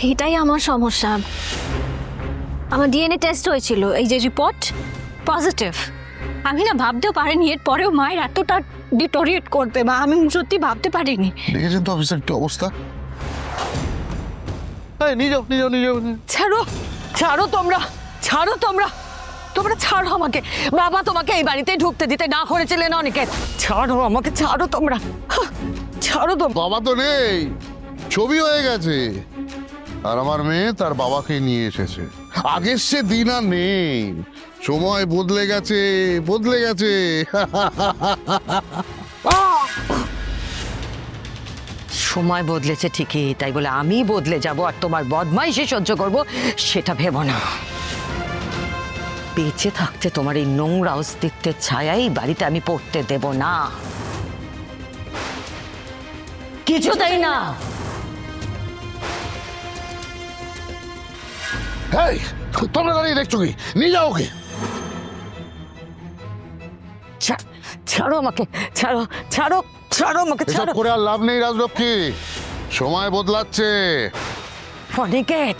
এটাই আমার সমস্যা। আমার ডিএনএ টেস্ট হয়েছিল, এই যে রিপোর্ট পজিটিভ। আমি না ভাবতেও পারিনি এর পরেও মায়ের এতটা ডিটোরিয়েট করবে, বা আমি সত্যি ভাবতে পারিনি। দেখেছেন তো অফিসার কি অবস্থা। নিয়ে যাও নিয়ে যাও নিয়ে যাও। ছাড়ো ছাড়ো তোমরা, ছাড়ো তোমরা, তোমরা ছাড়ো আমাকে। বাবা তোমাকে এই বাড়িতে ঢুকতে দিতে না করেছিলেন অনেকে। ছাড়ো আমাকে, ছাড়ো তোমরা, ছাড়ো তো। বাবা তো নেই, ছবি হয়ে গেছে। আর আমার মেয়ে তার বাবাকে নিয়ে এসেছে। আগের সে দিন আর নেই, সময় বদলে গেছে, বদলে গেছে। সময় বদলেছে ঠিকই, তাই বলে আমি বদলে যাব আর তোমার বদমাইশি সহ্য করব সেটা ভেবো না। বেঁচে থাকতে তোমার এই নোংরা অস্তিত্বের ছায়াই বাড়িতে আমি পড়তে দেব না, কিছুতেই না। এই, তোমরা দাঁড়িয়ে দেখছো কি? নিয়ে যাও ওকে। ছাড়ো আমাকে, ছাড়ো ছাড়ো ছাড়ো আমাকে, এসব ছাড়ো। করে আর লাভ নেই রাজলক্ষ্মী, সময় বদলাচ্ছে। অনিকেত,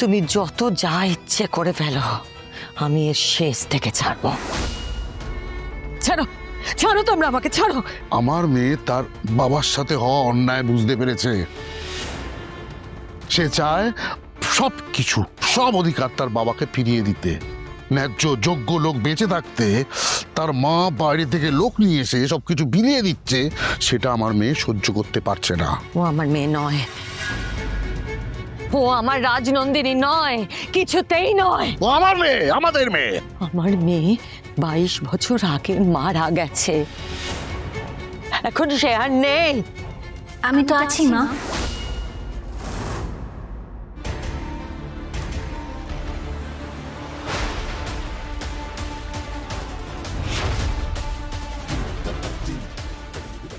তুমি যত যা ইচ্ছে করে ফেলো, আমি এর শেষ থেকে ছাড়বো। ছাড়ো ছাড়ো তোমরা আমাকে, ছাড়ো। আমার মেয়ে তার বাবার সাথে হওয়া অন্যায় বুঝতে পেরেছে। সে চায় সব কিছু, সব অধিকার তার বাবাকে ফিরিয়ে দিতে। ন্যায্য যোগ্য লোক বেঁচে থাকতে তার মা বাইরে থেকে লোক নিয়ে এসে সবকিছু বিলিয়ে দিচ্ছে, সেটা আমার মেয়ে সহ্য করতে পারছে না। ও আমার মেয়ে নয়, ও আমার রাজনন্দিনী নয়, কিছুতেই নয়। ও আমার মেয়ে, আমাদের মেয়ে। আমার মেয়ে 22 বছর আগে মারা গেছে, এখন সে আর নেই। আমি তো আছি মা।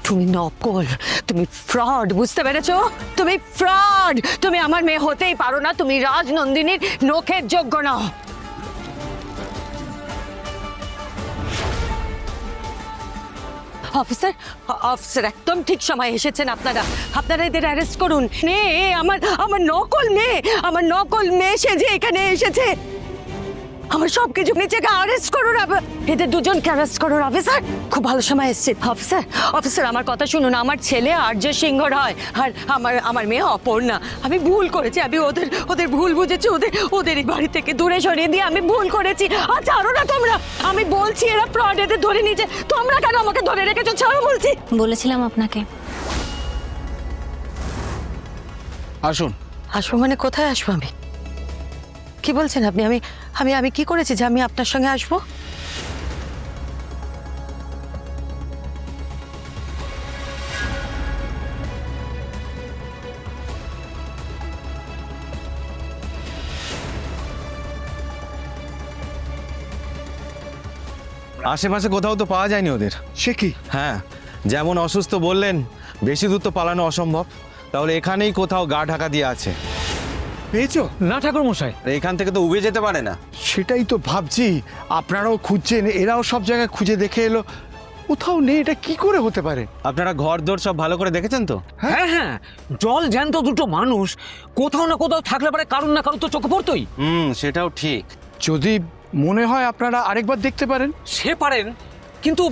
তুমি নকল, তুমি ফ্রড, বুঝতে পেরেছো? তুমি ফ্রড, তুমি আমার মেয়ে হতেই পারো না, তুমি রাজনন্দিনীর নখের যোগ্য নও। অফিসার, অফিসার একদম ঠিক সময় এসেছেন আপনারা। আপনারা এদের অ্যারেস্ট করুন। নে, আমার আমার নকল মেয়ে, আমার নকল মেয়ে সেজে এখানে এসেছে। আমার সবকিছু নিচেকে অ্যারেস্ট করুন, এদের দুজনকে অ্যারেস্ট করুন। অফিসার খুব ভালো সময় এসছে। অফিসার, অফিসার আমার কথা শুনুন। আমার ছেলে আর্য সিংহ রায় আর আমার মেয়ে অপর্ণা। আমি ভুল করেছি, আমি ওদের ভুল বুঝেছি, ওদের এই বাড়ি থেকে দূরে সরিয়ে দিয়ে আমি ভুল করেছি। আর ছাড়ো না তোমরা, আমি বলছি এরা ফ্রড, এদের ধরে নিয়েছে। তোমরা কেন আমাকে ধরে রেখেছো? ছাড়ো বলছি। বলেছিলাম আপনাকে। আসুন। আসবো মানে কোথায় আসবো আমি? কি বলছেন আপনি? আমি আমি আমি কি করেছি যে আমি আপনার সঙ্গে আসবো? আশেপাশে কোথাও তো পাওয়া যায়নি ওদের। সে কি? হ্যাঁ, যেমন অসুস্থ বললেন, বেশি দূর তো পালানো অসম্ভব, তাহলে এখানেই কোথাও গা ঢাকা দিয়ে আছে। পেয়েছো? না ঠাকুর মশাই, আর এখান থেকে তো উবে যেতে পারে না। সেটাই তো ভাবছি, আপনারাও খুঁজছেন, এরাও সব জায়গায় খুঁজে দেখে এলো, কোথাও নেই। এটা কি করে হতে পারে? আপনারা ঘর দোর সব ভালো করে দেখেছেন তো? হ্যাঁ হ্যাঁ, জল জ্যান্ত দুটো মানুষ কোথাও না কোথাও থাকলে পারে কারুর না কারুর তো চোখে পড়তোই। সেটাও ঠিক। যদি মনে হয় আপনারা আরেকবার দেখতে পারেন। সে পারেন, কিন্তু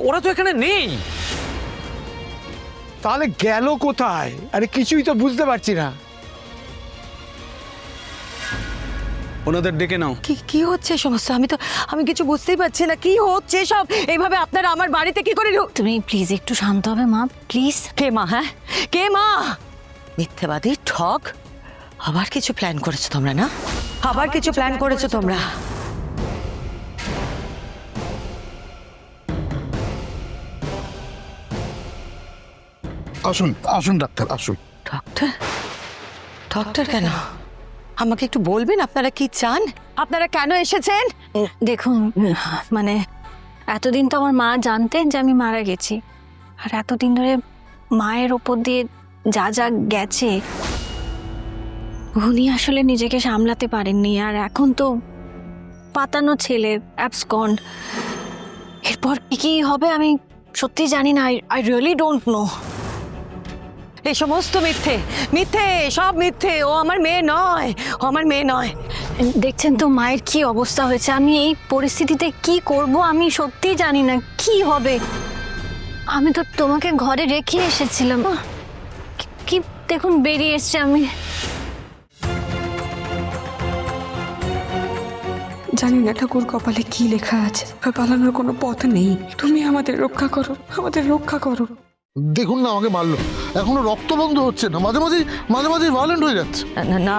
ওরা তো এখানে নেই। তাহলে গেল কোথায়? আরে কিছুই তো বুঝতে পারছি না। ওনাদের ডেকে নাও। কি কি হচ্ছে সমস্ত? আমি কিছু বুঝতেই পারছি না কি হচ্ছে সব। এইভাবে আপনারা আমার বাড়িতে কি করে তুমি প্লিজ একটু শান্ত হবে মা, প্লিজ। কে মা? হ্যাঁ কে মা? মিথ্যেবাদী, ঠক। আবার কিছু প্ল্যান করেছো তোমরা না? আবার কিছু প্ল্যান করেছো তোমরা? আসুন আসুন ডাক্তার, আসুন। ডক্টর? ডক্টর কেন? আমাকে একটু বলবেন আপনারা কি চান? আপনারা কেন এসেছেন? দেখুন, মানে এতদিন তো আমার মা জানতেন যে আমি মারা গেছি, আর এতদিন ধরে মায়ের ওপর দিয়ে যা যা গেছে উনি আসলে নিজেকে সামলাতে পারেননি। আর এখন তো পাতানো ছেলে, অ্যাবসকন্ড। এরপর কি কি হবে আমি সত্যি জানি না। I really don't know. এই সমস্ত মিথ্যে, মিথ্যে, সব মিথ্যে। ও আমার মেয়ে নয়, ও আমার মেয়ে নয়। দেখছেন তো মায়ের কি অবস্থা হয়েছে। আমি এই পরিস্থিতিতে কি করব আমি সত্যিই জানি না কি হবে। আমি তো তোমাকে ঘরে রেখে এসেছিলাম। কি দেখুন বেরিয়ে এসছে। আমি জানি না ঠাকুর কপালে কি লেখা আছে, পালানোর কোনো পথ নেই। তুমি আমাদের রক্ষা করো, আমাদের রক্ষা করো। দেখুন না আমাকে মারলো, এখনো রক্ত বন্ধ হচ্ছে না, মাঝে মাঝে ভায়োলেন্ট হয়ে যাচ্ছে। না না না,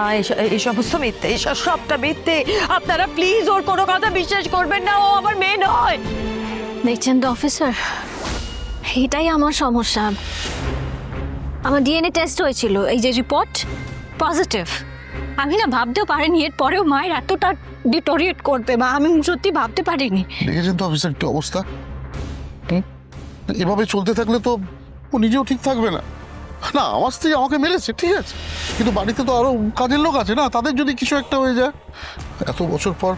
এই সমস্ত মিথ্যে, এইসব সবটা মিথ্যে। আপনারা প্লিজ ওর কোনো কথা বিশ্বাস করবেন না, ও আমার মেয়ে নয়। দেখছেন তো অফিসার, এটাই আমার সমস্যা। আমার ডিএনএ টেস্ট হয়েছিল, এই যে রিপোর্ট পজিটিভ। আমি না ভাবতেও পারিনি এর পরেও মায়ের এতটা ডিটোরিয়েট করতে, বা আমি সত্যি ভাবতে পারিনি। দেখেছেন তো অফিসার কি অবস্থা। এভাবে চলতে থাকলে তো ও নিজেও ঠিক থাকবে না। না, আমার স্ত্রী আমাকে মেরেছে ঠিক আছে, কিন্তু বাড়িতে তো আরো কাজের লোক আছে না, তাদের যদি কিছু একটা হয়ে যায়। এত বছর পর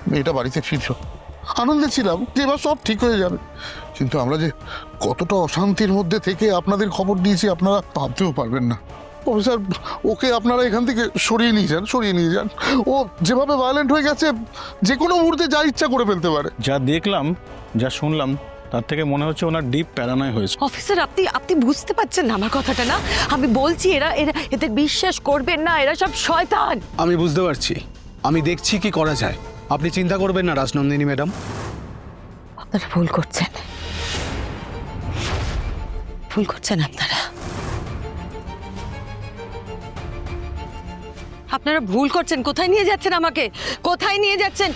মেয়েটা বাড়িতে ফিরছো, আনন্দে ছিলাম যে এবার সব ঠিক হয়ে যাবে, কিন্তু আমরা যে কতটা অশান্তির মধ্যে থেকে আপনাদের খবর দিয়েছি আপনারা ভাবতেও পারবেন না। অফিসার, ওকে আপনারা এখান থেকে সরিয়ে নিয়ে যান। ও যেভাবে ভায়োলেন্ট হয়ে গেছে, যে কোনো মুহূর্তে যা ইচ্ছা করে ফেলতে পারে। যা দেখলাম, যা শুনলাম, তার থেকে মনে হচ্ছে ওনার ডিপ প্যারানয় হয়েছে। অফিসার, আপনি বুঝতে পারছেন না আমার কথাটা? না, আমি বলছি এদের বিশ্বাস করবেন না, এরা সব শয়তান। আমি বুঝতে পারছি, আমি দেখছি কি করা যায়। আপনি চিন্তা করবেন না রাজনন্দিনী ম্যাডাম। আপনারা ভুল করছেন, ভুল করছেন আপনারা। আপনারা ভুল করছেন। কোথায় নিয়ে যাচ্ছেন আমাকে? কোথায় নিয়ে যাচ্ছেন?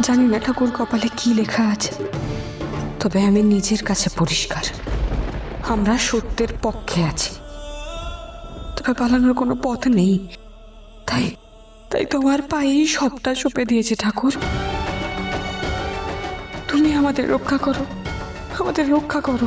জানি না ঠাকুর কপালে কি লেখা আছে, তবে আমি নিজের কাছে পরিষ্কার। আমরা সত্যের পক্ষে আছি, তবে পালানোর কোনো পথ নেই। তাই তাই তোমার পায়েই সবটা চুপে দিয়েছে ঠাকুর। তুমি আমাদের রক্ষা করো, আমাদের রক্ষা করো।